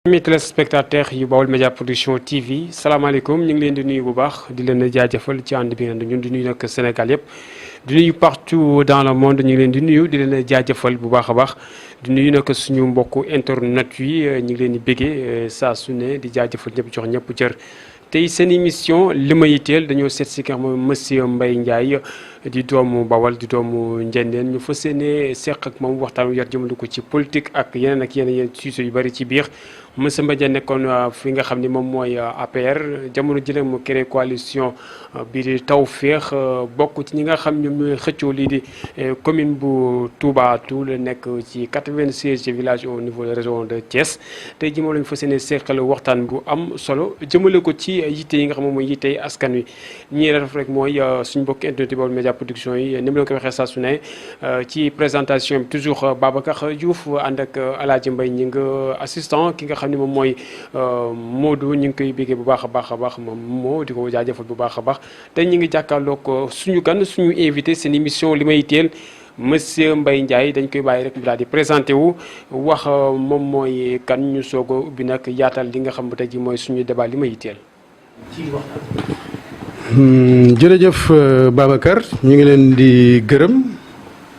Mes téléspectateurs yu Baol Média Production TV salaamaaleykum ñu ngi leen di nuyu bu baax di leen jaajëfal ci ànd bi ngeen ñun di nuyu nag Sénégal yëpp di nuyu partout dans le monde ñu ngi leen di nuyu di leen jaajëfal bu baax a baax di nuyu nag suñu mbokku internet yi ñu ngi leen di béggee saa su ne di jaajëfal ñëpp jox ñëpp cër. tey seen émission li ma yitteel dañoo seet si ki nga xam ne monsieur Mbaye Ndiaye di doomu Bawal di doomu Njendeen ñu fas yéene seq ak moom waxtaan wi yar jëmale ko ci politique ak yeneen ak yeneen sujet yu bëri ci biir. monsieur Mbaye Ndiaye nekkoon fi nga xam ni moom mooy APR jamono jële mu créé coalition bii di Tawfekh bokk ci ñi nga xam ñoom ñooy xëccoo lii di commune bu Touba Toul nekk ci 96 villages au niveau de région de Thiès tey ji moom lañu fas yéene seqal waxtaan bu am solo jëmale ko ci yitte yi nga xam moom mooy yitte askan wi ñi def rek mooy suñu mbokk internet Baol Média Production yi ni mu leen ko waxee saa su ne ci présentation bi toujours Babacar Diouf ànd ak Alaaji Mbaye ñi nga assistant ki nga xam ne moom mooy Modou ñu ngi koy béggee bu baax a baax moom moo di ko jaajëfal bu baax a baax tey ñu ngi jàkkaarloog suñu gan suñu invité seen émission li ma yitteel monsieur Mbaye Ndiaye dañ koy bàyyi rek mu daal di présenté wu wax moom mooy kan ñu soog a ubbi nag yaatal li nga xam ba tey ji mooy suñu débat li ma yitteel. jërëjëf Babacar ñu ngi leen di gërëm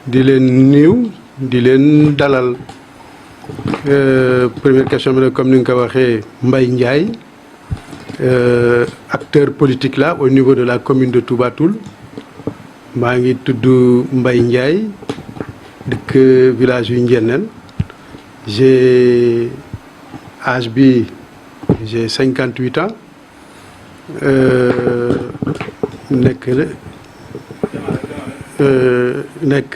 di leen nuyu di leen dalal première question bi nag comme ni nga ko waxee Mbaye Ndiaye acteur politique là au niveau de la commune de Touba Toul maa ngi tudd Mbaye Ndiaye dëkk village yu Njenneen j'ai âge bi j'ai 58 ans nekk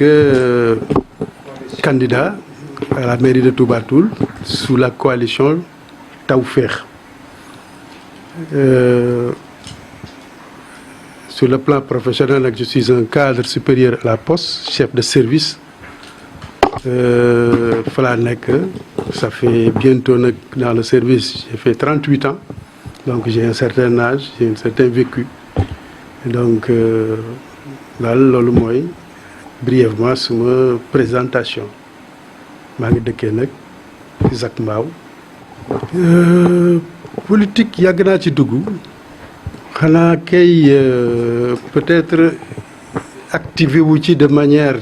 candidat à la mairie de Touba Toul sous la coalition Tawfekh. Sur le plan professionnel, je suis un cadre supérieur à la poste, chef de service. Fala nekk ça fait bientôt nag dans le service j'ai fait 38 ans donc j'ai un certain âge j'ai un certain vécu donc daal loolu mooy brièvement suma présentation maa ngi dëkkee nag Zac Mbao politique yàgg naa ci dugg xanaa kay peut-être activé wu ci de manière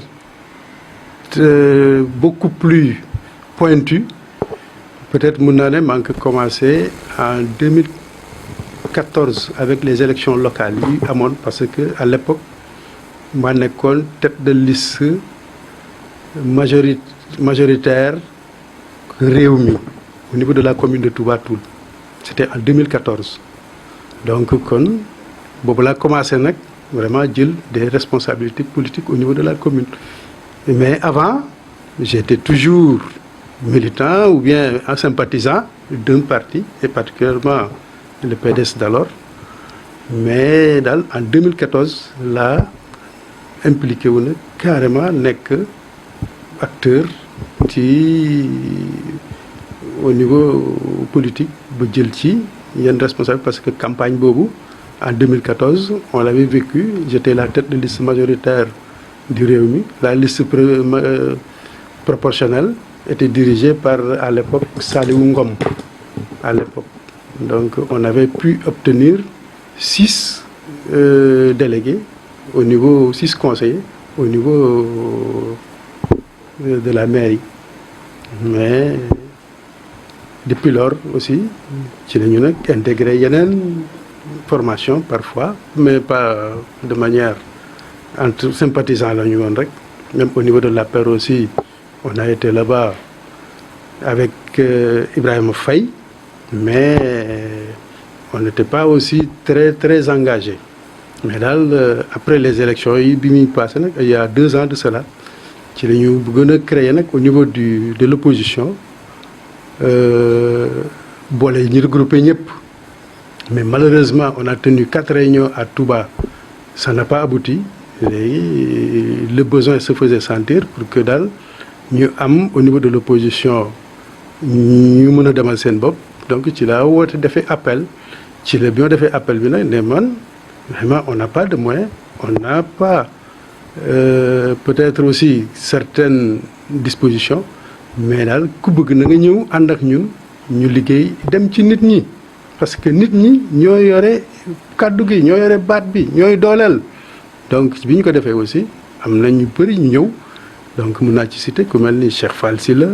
beaucoup plus pointue peut-être mun naa ne maa ngi ko commencé en 2014 avec les élections locales yi amoon parce que à l'époque maa nekkoon tête de liste majoritaire Rewmi au niveau de la commune de Touba Toul c'était en 2014 donc kon boobu laa commencé nag vraiment jël des responsabilités politiques au niveau de la commune mais avant j'étais toujours militant ou bien un sympathisant d'un parti et particulièrement le PDS d'alors mais daal en 2014 laa impliqué wu na carrément nekk acteur ci au niveau politique ba jël ci yenn responsable parce que campagne boobu en 2014 on l'avait vécu j'étais la tête de liste majoritaire du Rewmi la liste proportionnelle était dirigée par à l'époque Saliou Ngom à l'époque donc on avait pu obtenir 6 délégués au niveau 6 conseillers au niveau de la mairie mais depuis lors aussi ci la ñu nag intégré yeneen formation parfois mais pas de manière entre sympathisants la ñu woon rek même au niveau de l'APR aussi on a été là-bas avec Ibrahima Faye mais on n'était pas aussi très engagé mais daal après les élections yi bi muy passé nag il y a 2 ans de cela ci la ñu bëggoon a créer nag au niveau de l'opposition boole ñu regroupé ñëpp mais malheureusement on a tenu 4 réunions à Touba ça n'a pas abouti léegi le besoin se faisait sentir pour que daal ñu am au niveau de l'opposition ñu mën a demal seen bopp donc ci la woote defee appel ci la bi ma defee appel bi nag ne man vraiment on n'a pas de moyens on n'a pas peut-être aussi certaines dispositions mais daal ku bëgg na nga ñëw ànd ak ñun ñu liggéey dem ci nit ñi parce que nit ñi ñoo yore kàddu gi ñoo yore baat bi ñooy dooleel donc bi ñu ko defee aussi am na ñu bëri ñu ñëw donc mun naa ci citer ku mel ni Cheikh Fall Sylla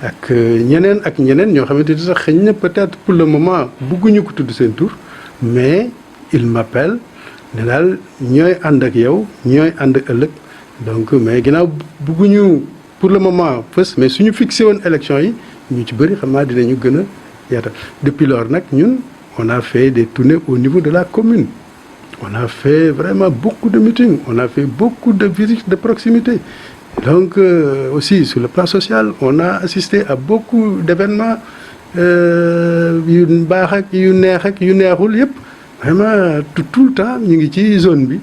ak ñeneen ñoo xamante ni sax xëy na peut-être pour le moment bugguñu ko tudd seen tur mais il m'appelle ne daal ñooy ànd ak yow ñooy ànd ak ëllëg donc mais ginnaaw bugguñu pour le moment fës mais suñu fixé woon élection yi ñu ci bëri xam naa dinañu gën a yaatal depuis lors nag ñun on a fait des tournées au niveau de la commune on a fait vraiment beaucoup de meetings on a fait beaucoup de visites de proximité donc aussi sur le plan social on a assisté à beaucoup d'événements yu baax ak yu neex ak yu neexul yëpp vraiment tout le temps ñu ngi ci zone bi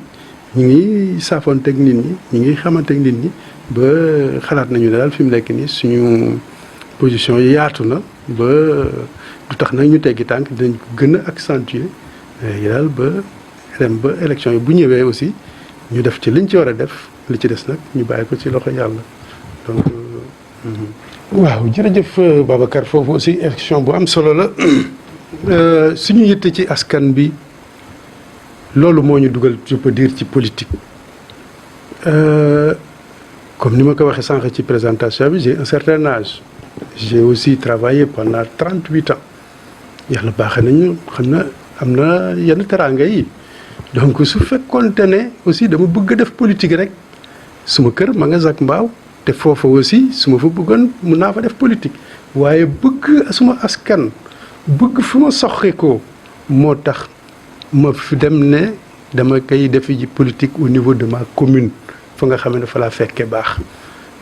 ñu ngi saafoonteeg nit ñi ñu ngi xamanteeg nit ñi ba xalaat nañu daal fi mu nekk nii suñu position yi yaatu na ba du tax nag ñu teggi tànk dinañ ko gën a accentuer yi daal ba dem ba élection yi bu ñëwee aussi ñu def ci liñ ci war a def li ci des nag ñu bàyyi ko ci loxo yàlla donc. waaw jërëjëf Babacar foofu aussi élection bu am solo la suñu yitte ci askan bi loolu moo ñu dugal je peux dire ci politique comme ni ma ko waxee sànq ci présentation bi j'ai un certain âge j'ai aussi travaillé pendant 38 ans yàlla baaxee nañu xam na am na yenn teraanga yi donc su fekkoonte ne aussi dama bëgg a def politique rek suma kër ma nga Zac Mbao te foofa aussi su ma fa bëggoon mun naa fa def politique waaye bëgg suma askan bëgg fu ma soxee ko moo tax ma fi dem ne dama koy defi ji politique au niveau de ma commune fa nga xam ne fa laa fekkee baax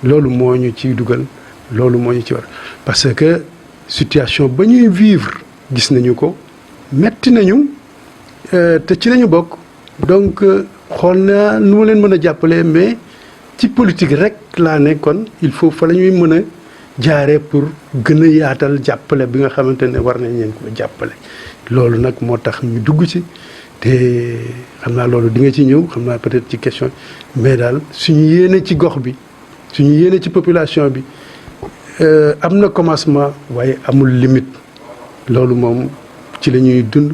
loolu moo ñu ciy dugal loolu moo ñu ci war parce que situation ba ñuy vivre gis nañu ko metti nañu te ci lañu bokk donc xool naa nu ma leen mën a jàppale mais ci politique rek laa ne kon il faut fa la ñuy mën a jaaree pour gën a yaatal jàppale bi nga xamante ne war nañ leen ko jàppale loolu nag moo tax ñu dugg ci te xam naa loolu di nga ci ñëw xam naa peut-être ci question mais daal suñu yéene ci gox bi suñu yéene ci population bi am na commencement waaye amul limite loolu moom ci la ñuy dund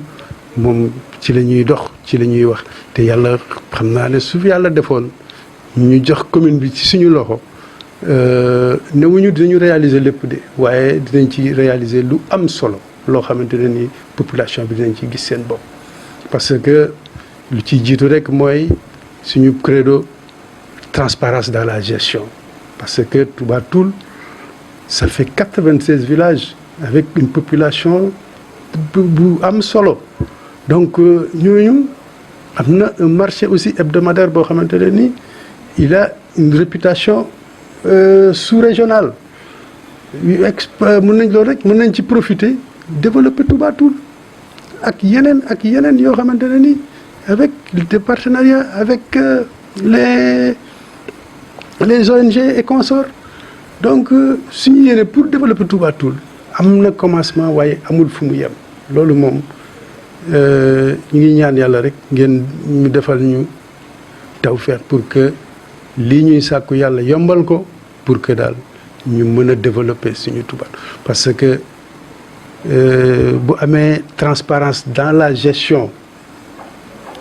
moom ci la ñuy dox ci la ñuy wax te yàlla xam naa ne su yàlla defoon ñu jox commune bi ci suñu loxo newuñu dinañu réaliser lépp de waaye dinañ ci réaliser lu am solo loo xamante ne ni population bi dinañ ci gis seen bopp parce que lu ciy jiitu rek mooy suñu credo transparence dans la gestion parce que Touba Toul ça fait 96 villages avec une population bu am solo donc ñooñu am na un marché aussi hebdomadaire boo xamante ne ni il a une réputation sous-régionale mën nañ loolu rek mën nañ ci profiter développer Touba Toul ak yeneen yoo xamante ne ni avec des partenariats avec les ONG et consorts donc suñu yéene pour développer Touba Toul am na commencement waaye amul fu mu yem loolu moom ñu ngi ñaan yàlla rek ngeen ñu defal ñu tawfeex pour que lii ñuy sàkku yàlla yombal ko pour que daal ñu mën a développer suñu Touba parce que bu amee transparence dans la gestion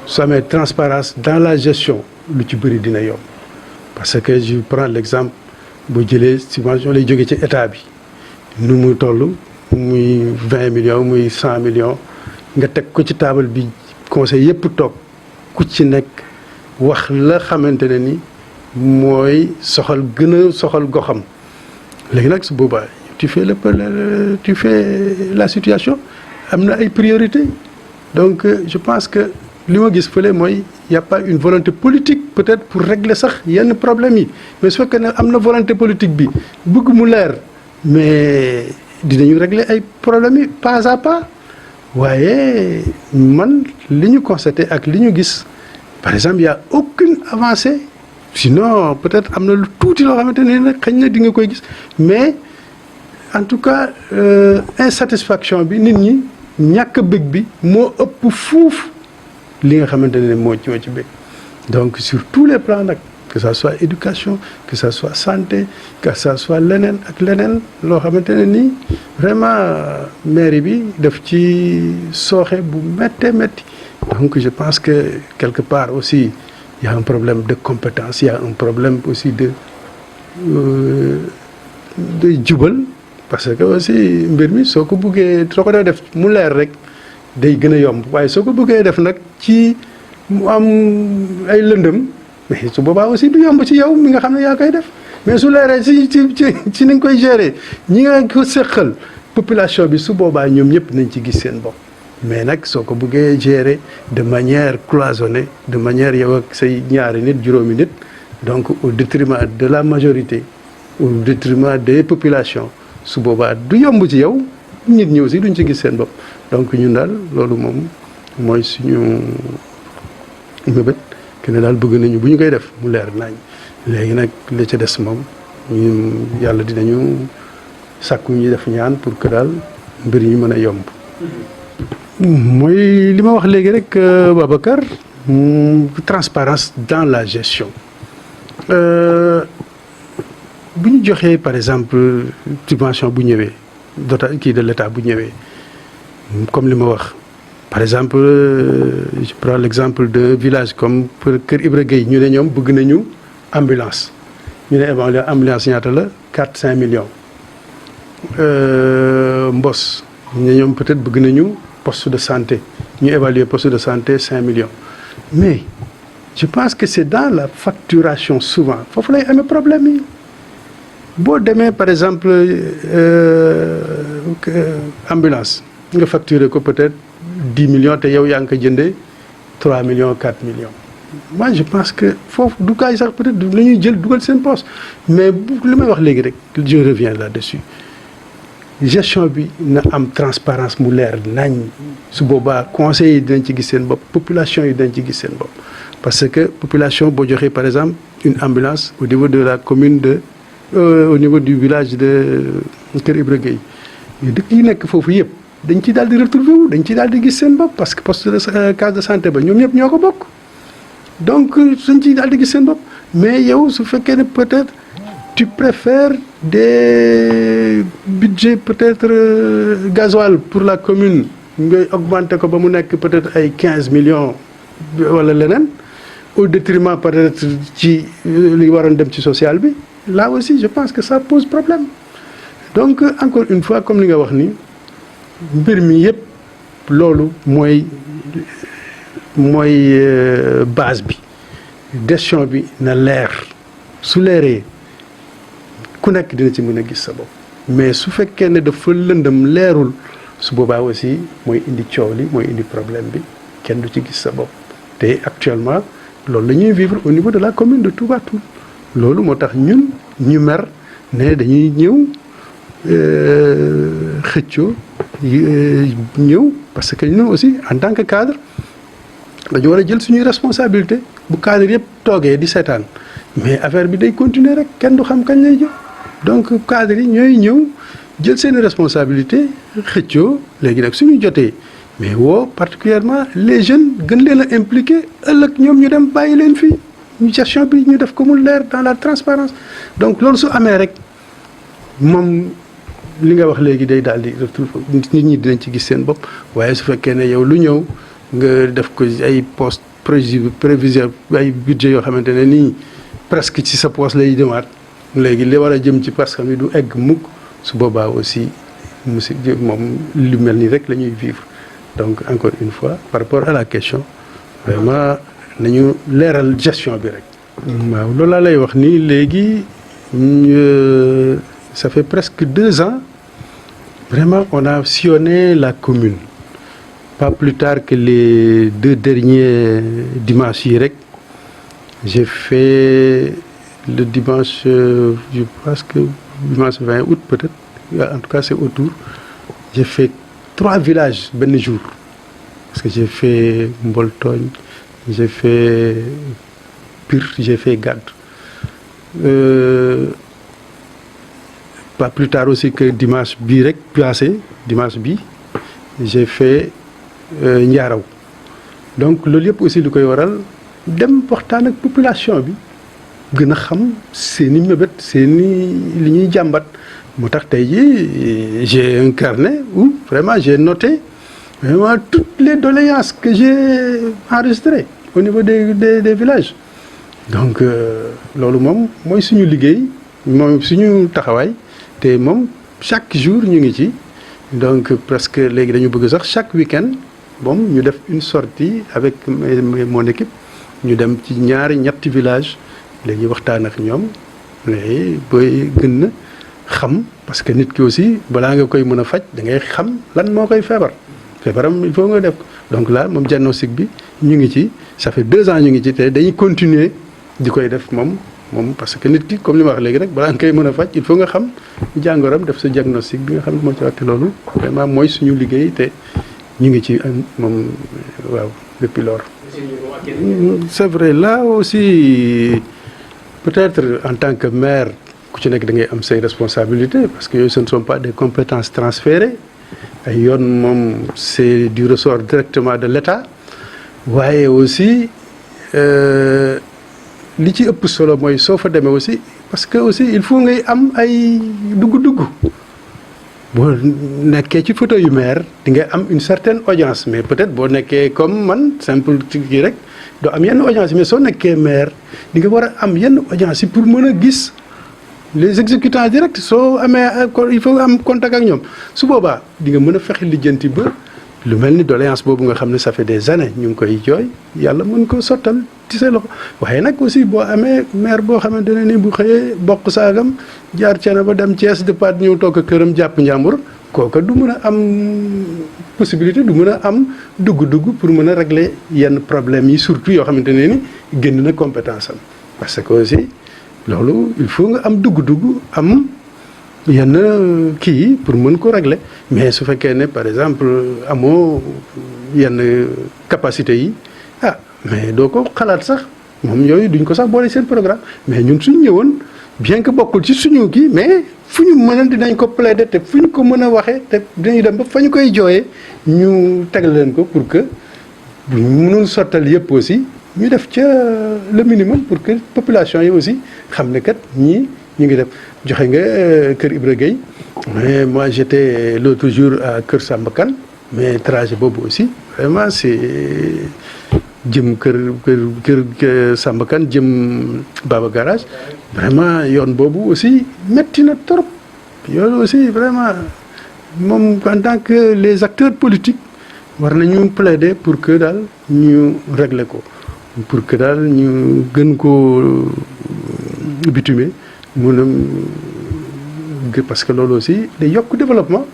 su amee transparence dans la gestion lu ci bëri dina yomb parce que je prends l'exemple boo jëlee subvention lay jóge ci état bi nu mu toll muy 20 millions muy 100 millions nga teg ko ci table bi conseil yëpp toog ku ci nekk wax la xamante ne ni mooy gën a soxal goxam léegi nag su boobaa tu fais la situation am na ay priorités donc je pense que li ma gis fële mooy y a pas une volonté politique peut-être pour régler sax yenn problèmes yi mais su fekkee ne am na volonté politique bi bëgg mu leer mais dinañu régler ay problèmes yi pas à pas waaye man li ñu constaté ak li ñu gis par exemple y a aucune avancée sinon peut-être am na lu tuuti loo xamante ne nag xëy na di nga koy gis mais en tout cas insatisfaction bi nit ñi ñàkk bëgg bi moo ëpp fuuf li nga xamante ne moo ci bëgg donc sur tous les plans nag que ça soit éducation que ça soit santé que ça soit leneen ak leneen loo xamante ne nii vraiment mairie bi daf ci sooxe bu métti donc je pense que quelque part aussi il y a un problème de compétence il y a un problème aussi de jubal parce que aussi mbir mi soo ko buggee soo ko def mu leer rek day gën a yomb waaye soo ko bëggee def nag ci mu am ay lëndëm mais su boobaa aussi du yomb ci yow mi nga xam ne yaa koy def mais su leeree ci ni nga koy gérer ñi nga ko seqal population bi su boobaa ñoom ñëpp nañ ci gis seen bopp mais nag soo ko bëggee gérer de manière cloisonnée de manière yow ak say ñaari nit juróomi nit donc au détriment de la majorité au détriment des populations su boobaa du yomb ci yow nit ñi aussi duñ ci gis seen bopp donc ñun daal loolu moom mooy suñu mébét que ne daal bëgg nañu bu ñu koy def mu leer nañ léegi nag li ca des moom ñun yàlla dinañu sàkku ñu def ñaan pour que daal mbir ñu mën a yomb. mooy li ma wax léegi rek Babacar transparence dans la gestion bu ñu joxee par exemple subvention bu ñëwee kii de l'État bu ñëwee comme li ma wax par exemple je prends l'exemple d'un village comme Kër Ibra Gueye ñu ne ñoom bëgg nañu ambulance ñu ne ambulance ñaata la 4-5 millions Mbos ñu ne ñoom peut-être bëgg nañu poste de santé ñu évaluer poste de santé 5 millions mais je pense que c'est dans la facturation souvent foofu lay amee problème yi boo demee par exemple ambulance nga facturer ko peut-être 10 millions te yow yaa ngi ko jëndee 3 millions 4 millions moi je pense que foofu du kaay sax peut-être la ñuy jël dugal seen poste mais li may wax léegi rek je reviens là-dessus gestion bi na am transparence mu leer nañ su boobaa conseils yi dinañ ci gis seen bopp population yi dinañ ci gis seen bopp parce que population boo joxee par exemple une ambulance au niveau de la commune de au niveau du village de Kër Ibra Gueye dëkk yi nekk foofu yëpp dañ ci daal di retrouver wu dañ ci daal di gis seen bopp parce que poste de case de santé ba ñoom ñëpp ñoo ko bokk donc dañ ci daal di gis seen bopp mais yow su fekkee ne peut-être tu préfères des budgets peut-être gasoil pour la commune ngay augmenter ko ba mu nekk peut-être ay 15 millions wala leneen au détriment peut-être ci li waroon dem ci social bi là aussi je pense que ça pose problème donc encore une fois comme li nga wax ni mbir mi yëpp loolu mooy base bi gestion bi na leer su leeree ku nekk dina ci mën a gis sa bopp mais su fekkee ne dafa lëndëm leerul su boobaa aussi mooy indi coow li mooy indi problème bi kenn du ci gis sa bopp te actuellement loolu la ñuy vivre au niveau de la commune de Touba Toul loolu moo tax ñun ñu mer ne dañuy ñëw xëccoo ñëw parce que ñun aussi en tant que cadre dañu war a jël suñuy responsabilité bu cadre yëpp toogee di seetaan mais affaire bi day continuer rek kenn du xam kañ lay jël donc cadre yi ñooy ñëw jël seen responsabilité xëccoo léegi nag suñu jotee mais woo particulièrement les jeunes gën leen a impliqué ëllëg ñoom ñu dem bàyyi leen fii ñu gestion bi ñu def ko mu leer dans la transparence donc loolu su amee rek moom li nga wax léegi day daal di nit ñi dinañ ci gis seen bopp waaye su fekkee ne yow lu ñëw nga def ko ay poste prévision ay budget yoo xamante ne nii presque ci sa poste lay demaat léegi li war a jëm ci parce que mi du egg mukk su boobaa aussi moom lu mel nii rek la ñuy vivre donc encore une fois par rapport à la question vraiment nañu leeral gestion bi rek. waaw loolu laa lay wax nii léegi ça fait presque 2 ans vraiment on a sillonné la commune pas plus tard que les 2 derniers dimanches yi rek j'ai fait le dimanche je pense que dimanche 20 août peut-être en tout cas c'est autour j'ai fait 3 villages benn jour parce que j'ai fait Mboltogne j'ai fait Pire j'ai fait Gadou pas plus tard aussi que dimanche bii rek passé dimanche bi j'ai fait Ndiaraw donc loolu yëpp aussi lu koy waral dem waxtaan ak population bi gën a xam seen i mébét seen i li ñuy jàmbat moo tax tey jii j'ai un carnet où vraiment j'ai noté vraiment toutes les doléances que j'ai enregistrées au niveau des villages donc loolu moom mooy suñu liggéey mooy suñu taxawaay te moom chaque jour ñu ngi ci donc presque léegi dañu bëgg sax chaque week-end moom ñu def une sortie avec mon équipe ñu dem ci ñetti village léegi waxtaan ak ñoom mais booy gën a xam parce que nit ki aussi balaa nga koy mën a faj da ngay xam lan moo koy feebaram il faut nga def ko donc là moom diagnostic bi ñu ngi ci ça fait 2 ans ñu ngi ci te dañuy continuer di koy def moom parce que nit ki comme li ma wax léegi rek balaa nga koy mën a faj il faut nga xam jàngoroom def sa diagnostic bi nga xam ne moo ci waxte loolu vraiment mooy suñu liggéey te ñu ngi ci moom waaw depuis lors. C'est vrai là aussi peut-être en tant que maire ku ci nekk da ngay am say responsabilités parce que yooyu ce ne sont pas des compétences transférées ay yoon moom c'est du ressort directement de l'État waaye aussi li ci ëpp solo mooy soo fa demee aussi parce que aussi il faut ngay am ay dugg-dugg boo nekkee ci fauteuil yu maire di nga am une certaine audience mais peut-être boo nekkee comme man simple kii rek doo am yenn audience mais soo nekkee maire di nga war a am yenn audience yi pour mën a gis les exécutants directs soo amee il faut am contact ak ñoom su boobaa di nga mën a fexe lijjanti ba lu mel ni doléance boobu nga xam ne ça fait des années ñu ngi koy jooy yàlla mën ko sottal ci sa loxo waaye nag aussi boo amee maire boo xamante ne ni bu xëyee bokk saagam jaar cene ba dem Thiès de pat ñëw toog këram jàpp njàmbur kooka du mën a am possibilité du mën a am dugg-dugg pour mën a régler yenn problèmes yi surtout yoo xamante ne ni génn na compétence am parce que aussi loolu il faut nga am dugg-dugg am yenn kii pour mën ko régler mais su fekkee ne par exemple amoo yenn capacité yi mais doo ko xalaat sax moom yooyu duñ ko sax boole seen programme mais ñun suñ ñëwoon bien que bokkul ci suñu kii mais fu ñu mën a dinañ ko plaider te fu ñu ko mën a waxee te dinañu dem ba fa ñu koy jooyee ñu tegal leen ko pour que bu ñu mënul sottal yëpp aussi ñu def ca le minimum pour que population yi aussi xam ne kat ñii ñu ngi def joxe nga Kër Ibra Gueye mais moi j'étais l'autre jour à Kër Samba Kane mais trajet boobu aussi vraiment c'est jëm kër Samba Kane jëm Baba Garage vraiment yoon boobu aussi metti na trop yoon aussi vraiment moom en tant que les acteurs politiques war nañu plaider pour que daal ñu régler ko pour que daal ñu gën koo bitumer mun a parce que loolu aussi day yokk développement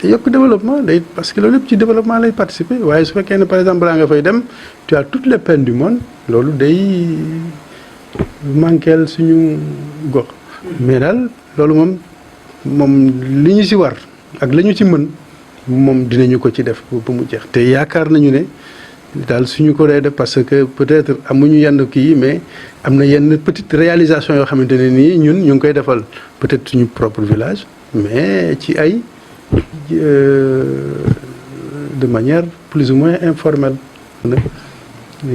day parce que loolu yëpp ci développement lay participer waaye su fekkee ne par exemple balaa nga fay dem tu as toutes les peines du monde loolu day manqueel suñu gox mais daal loolu moom li ñu ci war ak la ñu ci mën moom dinañu ko ci def ba mu jeex te yaakaar nañu ne daal suñu ko dee def parce que peut-être amuñu yenn kii mais am na yenn petite réalisation yoo xamante ne nii ñun ñu ngi koy defal peut-être suñu propre village mais ci ay de manière plus ou moins informelle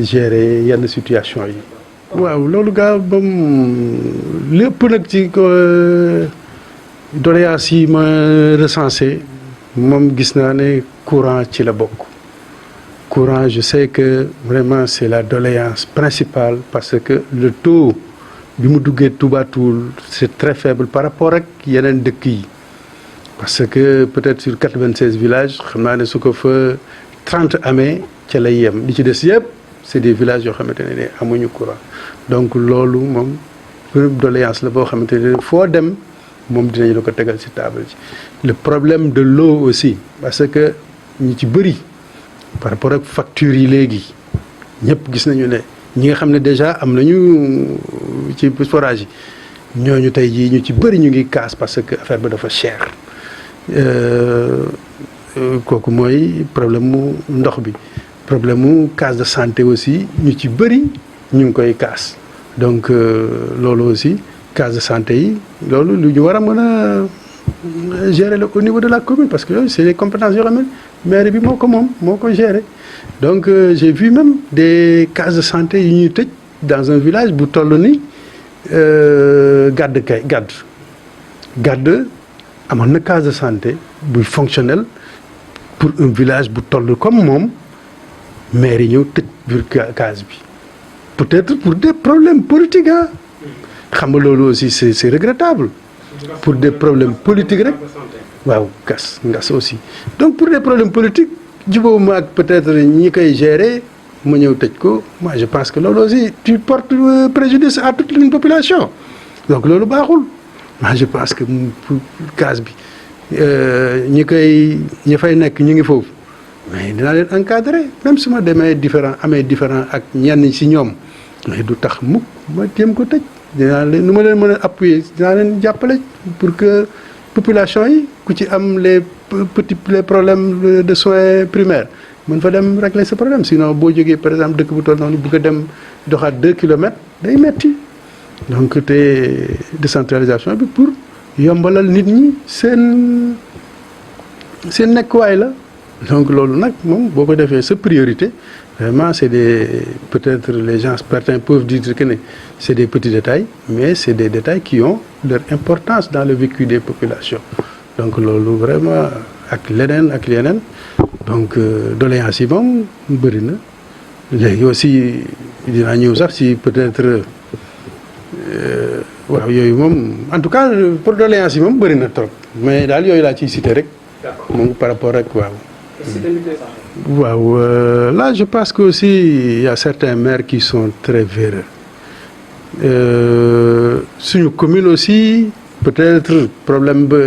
gérer yenn situation yi. waaw loolu gaa moom lépp nag ci doléances yi ma recensé moom gis naa ne courant ci la bokk. Courant je sais que vraiment c'est la doléance principale parce que le taux bi mu duggee Touba Toul c'est très faible par rapport ak yeneen dëkk yi. parce que peut-être sur 96 villages xam naa ne su ko fa 30 amee ca lay yem li ci des yëpp c'est des villages yoo xamante ne amuñu courant donc loolu moom doléance la boo xamante ne foo dem moom dinañ la ko tegal ci table ci le problème de l'eau aussi parce que ñi ci bëri par rapport ak factures yi léegi ñëpp gis nañu ne ñi nga xam ne déjà am nañu ci forage yi ñooñu tey jii ñu ci bëri ñu ngi kaas parce que affaire bi dafa cher kooku mooy problème mu ndox bi problème mu case de santé aussi ñu ci bëri ñu ngi koy kaas donc loolu aussi case de santé yi loolu lu ñu war a mën a gérer au niveau de la commune parce que yooyu c'est des compétences yoo xam ne maire bi moo ko gérer donc j'ai vu même des cases de santé yu ñuy tëj dans un village bu toll ni Gàdd amoon na case de santé buy fonctionnel pour un village bu toll comme moom maire yi ñëw tëj biir case bi peut-être pour des problèmes politiques ah xam nga loolu aussi c'est regrettable pour des problèmes politiques rek waaw ngas aussi donc pour des problèmes politiques jubóo ma ak peut-être ñi koy gérer mu ñëw tëj ko moi je pense que loolu aussi tu portes préjudice à toute une population donc loolu baaxul moi je pense que pour case bi ñi fay nekk ñu ngi foofu mais dinaa leen encadrer même su ma amee différent ak ñenn ci ñoom mais du tax mukk ma jéem ko tëj dinaa leen nu ma leen mën a appuyer dinaa leen jàppale pour que population yi ku ci am les problèmes de soins primaires mën fa dem régler ce problème sinon boo jógee par exemple dëkk bu toll noonu bëgg a dem doxaat 2 kilomètres day metti donc te décentralisation bi pour yombalal nit ñi seen nekkuwaay la donc loolu nag moom boo ko defee sa priorité vraiment c'est peut-être les gens certains peuvent dire que ne c'est des petits détails mais c'est des détails qui ont leur importance dans le vécu des populations donc loolu vraiment ak yeneen donc doléances yi moom bëri na léegi aussi dinaa ñëw sax si peut-être waaw yooyu moom en tout cas pour doléances yi moom bëri na trop mais daal yooyu laa ciy cité rek moom par rapport ak waaw là je pense que aussi il y a certains maires qui sont très véreux suñu commune aussi peut-être problème ba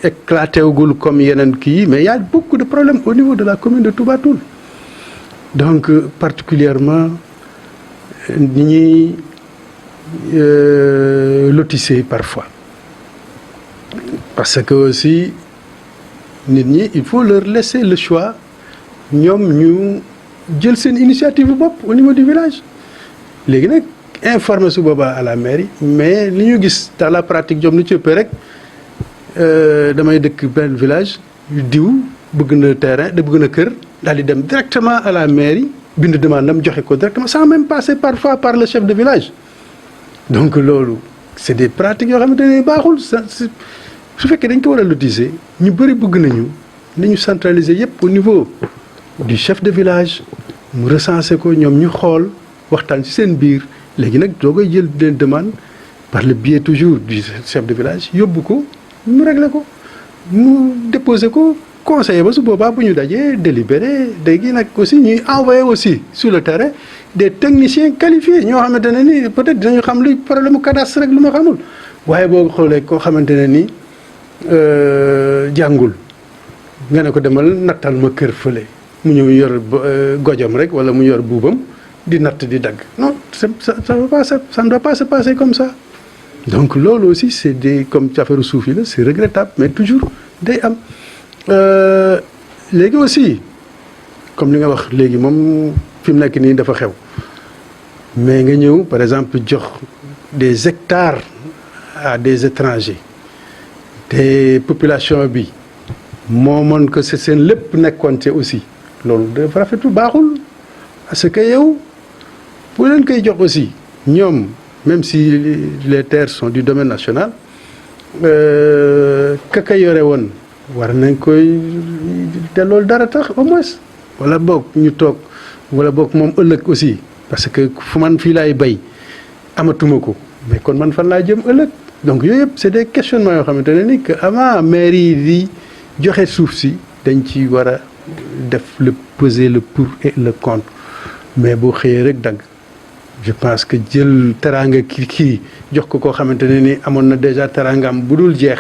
éclaté wugul comme yeneen kii mais il y a beaucoup de problèmes au niveau de la commune de Touba Toul donc particulièrement ni ñuy lotisser parfois parce que aussi nit ñi il faut leur laisser le choix ñoom ñu jël seen initiative bopp au niveau du village léegi nag informer su boobaa à la mairie mais li ñu gis dans la pratique jom lu ci ëppee rek damay dëkk benn village diw bëgg na terrain da bëgg na kër daal di dem directement à la mairie bind demande am joxe ko directement sans même passer parfois par le chef de village donc loolu c'est des pratiques yoo xamante ne baaxul su fekkee dañ ko war a lotiser ñu bëri bëgg nañu centraliser yépp au niveau du chef de village mu recenser ko ñoom ñu xool waxtaan ci seen biir léegi nag doo koy jël des demandes par le biais toujours du chef de village yóbbu ko mu régler ko mu déposer ko conseiller ba su boobaa bu ñu dajee délibéré léegi nag aussi ñuy envoyer aussi sur le terrain des techniciens qualifiés ñoo xamante ne ni peut-être dinañu xam luy problème mu cadastre rek lu ma xamul waaye boo xoolee koo xamante ne ni jàngul nga ne ko demal nattal ma kër fële mu ñëw yor gojam rek wala mu yor buubam di natt di dagg non ça ne doit pas se passer comme ça donc loolu aussi c'est des comme affaire suuf yi la c'est regrettable mais toujours day am léegi aussi comme li nga wax léegi moom fi mu nekk nii dafa xew mais nga ñëw par exemple jox des hectares à des étrangers te population bi moo mën ko seen lépp nekkoon ci aussi loolu dafa rafetu baaxul parce que yow bu leen koy jox aussi ñoom même si les terres sont du domaine national ka yore woon war nañ koy te loolu dara tax au moins wala boog ñu toog wala boog moom ëllëg aussi parce que fu man fii laay bay amatuma ko mais kon man fan laa jëm ëllëg donc yooyu yëpp c'est des questionnements yoo xamante ne ni que avant maire yi di joxe suuf si dañ ci war a def le peser le pour et le contre mais boo xëyee rek dagg je pense que jël teraanga kii jox ko koo xamante ne ni amoon na déjà teraangam bu dul jeex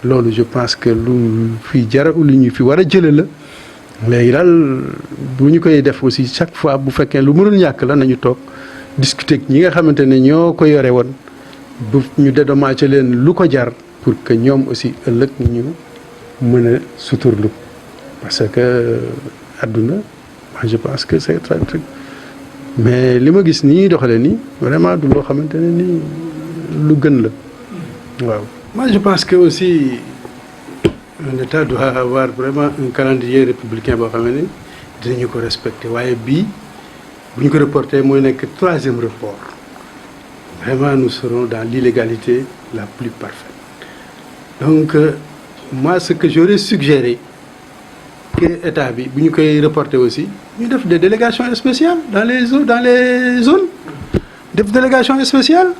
loolu je pense que lu fi jara lu ñu fi war a jële la léegi daal bu ñu koy def aussi chaque fois bu fekkee lu mënul ñàkk la nañu toog discuter ak ñi nga xamante ne ñoo ko yore woon bu ñu dédommager leen lu ko jar pour que ñoom aussi ëllëg ñu mën a suturlu parce que àdduna je pense que c'est très très mais li ma gis ni ñuy doxalee nii vraiment du loo xamante ne nii lu gën la waaw. moi je pense que aussi un État doit avoir vraiment un calendrier républicain boo xam ne dinañu ko respecter waaye bii bu ñu ko reporté mooy nekk 3e report vraiment nous serons dans l'illégalité la plus parfaite. Donc moi ce que j'aurais suggéré que état bi bu ñu koy reporté aussi ñu def des délégations spéciales dans les zones def délégation spéciale.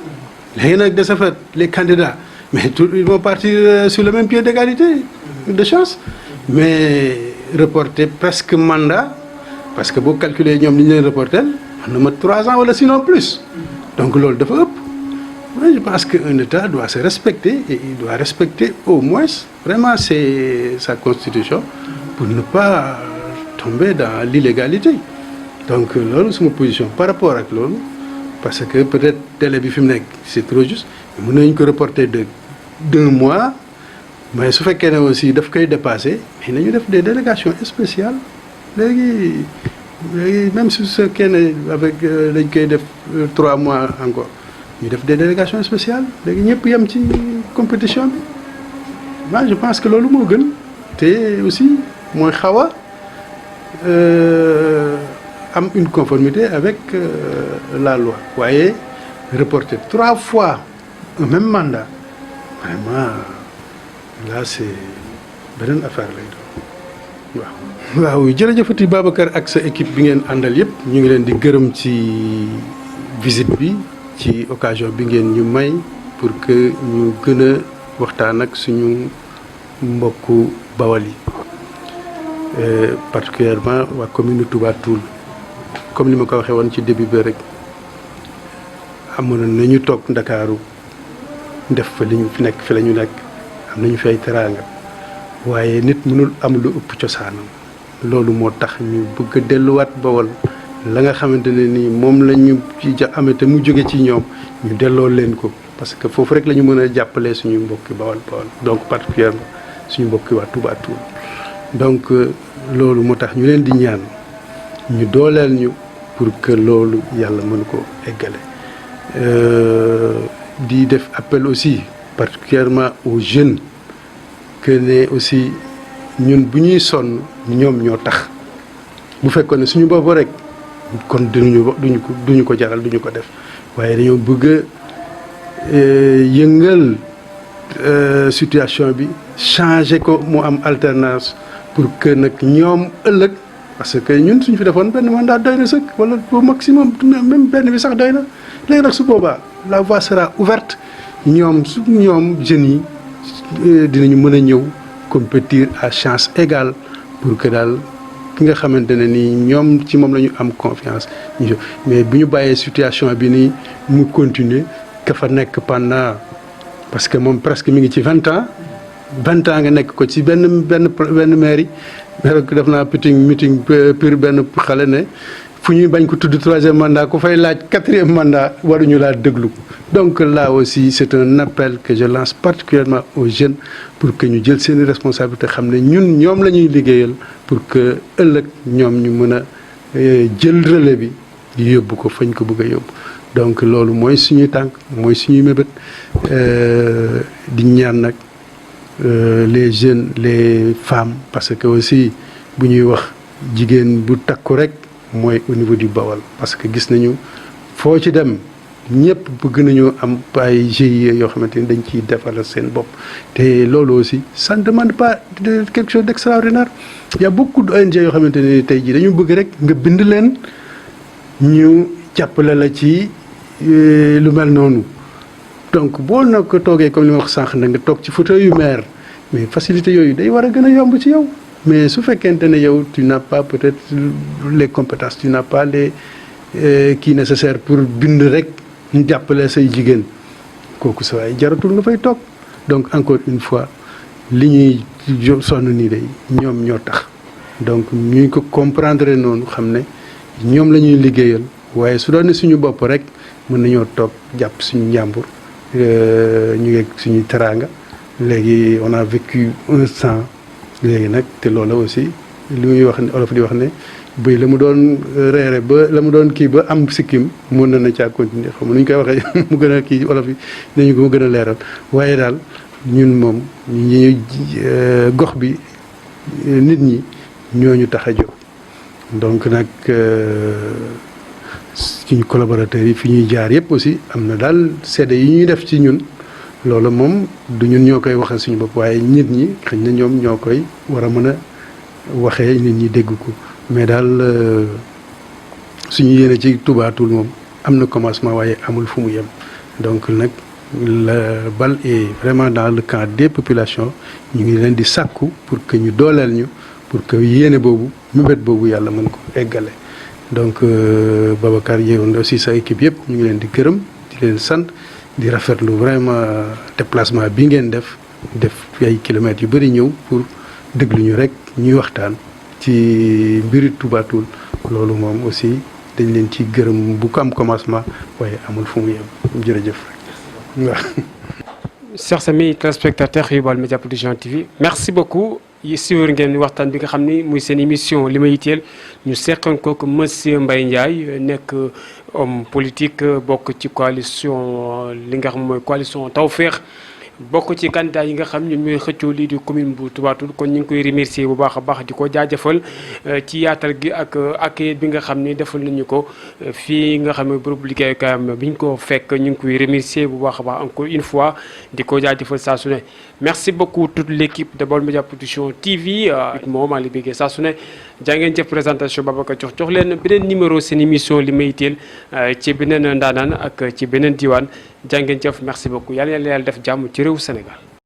Léegi nag de ce fait les candidats mais tous ils vont partir sur le même pied d'égalité de chance, mais reporter presque mandat parce que boo calculer ñoom li ñu leen reporter mën na ma 3 ans wala sinon plus. Donc loolu dafa ëpp. Oui, je pense qu'un État doit se respecter et il doit respecter au moins vraiment sa constitution pour ne pas tomber dans l'illégalité. Donc loolu sama position par rapport ak loolu parce que peut-être délai bi fi mu nekk c'est trop juste mën nañu ko reporter de 2 mois mais su fekkee ne aussi daf koy dépasser mais nañu def des délégations spéciales léegi même su fekkee ne avec dañ koy def 3 mois encore ñu def des délégations spéciales léegi ñëpp yem ci compétition bi moi je pense que loolu moo gën te aussi mooy xaw a am une conformité avec la loi. Waaye reporter 3 fois un même mandat vraiment là c'est beneen affaire lay doon waaw. waaw jërëjëfati Babacar ak sa équipe bi ngeen àndal yëpp ñu ngi leen di gërëm ci visite bi ci occasion bi ngeen ñu may pour que ñu gën a waxtaan ak suñu mbokku Bawal yi particulièrement waa commune Touba Toul. Comme ni ma ko waxee woon ci début bi rek amoon nañu toog Ndakaaru def fa li ñu fi nekk fi la ñu nekk am nañu fi ay teraanga waaye nit mënul am lu ëpp cosaanam loolu moo tax ñu bëgg a delluwaat Bawol la nga xamante ne nii moom la ñu ci amee te mu jóge ci ñoom ñu delloo leen ko parce que foofu rek la ñu mën a jàppalee suñu mbokki Bawol donc particulièrement suñu mbokki waa Touba Toul. Donc loolu moo tax ñu leen di ñaan ñu dooleel ñu pour que loolu yàlla mën ko eggale di def appel aussi particulièrement aux jeunes que ne aussi ñun bu ñuy sonn ñoom ñoo tax bu fekkoon ne suñu bopp rek kon duñu ko jaral duñu ko def waaye dañoo bëgg a yëngal situation bi changer ko mu am alternance pour que nag ñoom ëllëg parce que ñun suñu fi defoon benn mandat doy na sëkk wala au maximum même benn bi sax doy na léegi nag su boobaa la voie sera ouverte ñoom jeunes yi dinañu mën a ñëw compétir à chance égale pour que daal ki nga xamante ne nii ñoom ci moom la ñu am confiance mais bu ñu bàyyee situation bi nii mu continuer ka fa nekk pendant parce que moom presque mi ngi ci 20 ans nga nekk ko ci benn mairie donc def naa meeting pur benn xale ne fu ñuy bañ ko tudd 3e mandat ku fay laaj 4e mandat waruñu laa déglu. Donc là aussi c'est un appel que je lance particulièrement aux jeunes pour que ñu jël seeni responsabilité xam ne ñoom la ñuy liggéeyal pour que ëllëg ñoom ñu mën a jël relais bi yóbbu ko fañ ko bëgg a yóbbu. Donc loolu mooy suñuy tànk mooy suñuy mébét di ñaan nag les jeunes les femmes parce que aussi bu ñuy wax jigéen bu takku rek mooy au niveau du Bawol parce que gis nañu foo ci dem ñëpp bëgg nañu am ay GIE yoo xamante ni dañ ciy defal seen bopp te loolu aussi ça ne demande pas quelque chose d'extraordinaire. Il y a beaucoup d'ONG yoo xamante ne tey jii dañu bëgg rek nga bind leen ñu jàppale la ci lu mel noonu. Donc boo na ko toogee comme li ma wax sànq na nga toog ci fauteuil yu maire mais facilité yooyu day war a gën a yomb ci yow mais su fekkente ne yow tu n'as pas peut-être les compétences tu n'as pas les kii nécessaires pour bind rek ñu jàppale say jigéen kooku sa waay jaratul nga fay toog. Donc encore une fois li ñuy sonn nii day ñoom ñoo tax donc ñu ko comprendre noonu xam ne ñoom la ñuy liggéeyal waaye su doon ne suñu bopp rek mën nañoo toog jàpp suñu njàmbur. ñu ngi suñu teraanga léegi on a vécu 1 an léegi nag te loolu aussi li muy wax ne olof di wax ne bëy la mu doon reere ba la mu doon kii ba am sikkim mën na caa continuer xam nu ñu koy waxee mu gën a kii olof yi nañu ko gën a leeral waaye daal ñun moom ñi gox bi nit ñi ñooñu tax a jóg donc nag suñu collaborateurs yi fi ñuy jaar yëpp aussi am na daal seede yi ñuy def ci ñun loolu moom du ñun ñoo koy waxal suñu bopp waaye nit ñi xëy na ñoom ñoo koy war a mën a waxee nit ñi dégg ko mais daal suñu yéene ci Touba Toul moom am na commencement waaye amul fu mu yem donc nag la balle est vraiment dans le camp des populations ñu ngi leen di sàkku pour que ñu dooleel ñu pour que yéene boobu mébét boobu yàlla mën ko eggale donc Babacar yéewoon aussi sa équipe yëpp ñu ngi leen di gërëm di leen sant di rafetlu vraiment déplacement bi ngeen def ay kilomètres yu bëri ñëw pour déglu ñu rek ñuy waxtaan ci mbiri Touba Toul loolu moom aussi dañ leen ci gërëm bu ko am commencement waaye amul fu mu yem jërëjëf waaw. chers amis téléspectateurs yu Baol Médias Production TV merci beaucoup yi suivre ngeen waxtaan bi nga xam ni muy seen émission li ma yitteel ñu seqoon ko monsieur Mbaye Ndiaye nekk homme politique bokk ci coalition li nga xam mooy coalition Tawfekh bokk ci candidat yi nga xam ñun ñooy xëccoo lii di commune bu Touba Toul kon ñu ngi koy remercier bu baax a baax di ko jaajëfal ci yaatal gi ak accueil bi nga xam ni defal nañu ko fii nga xam ne bërëb liggéeyukaayam bi ñu ko fekk ñu ngi koy remercier bu baax a baax encore une fois di ko jaajëfal saa su ne merci beaucoup toute l'équipe de Baol Médias Production TV moom maa ngi bëggee saa su ne jaa ngeen jëf présentation Babacar jox leen beneen numéro seen émission li may yitteel ci beneen ndaanaan ak ci beneen diwaan jaa ngeen jëf merci beaucoup yàlla yàlla def jàmm ci réewu Sénégal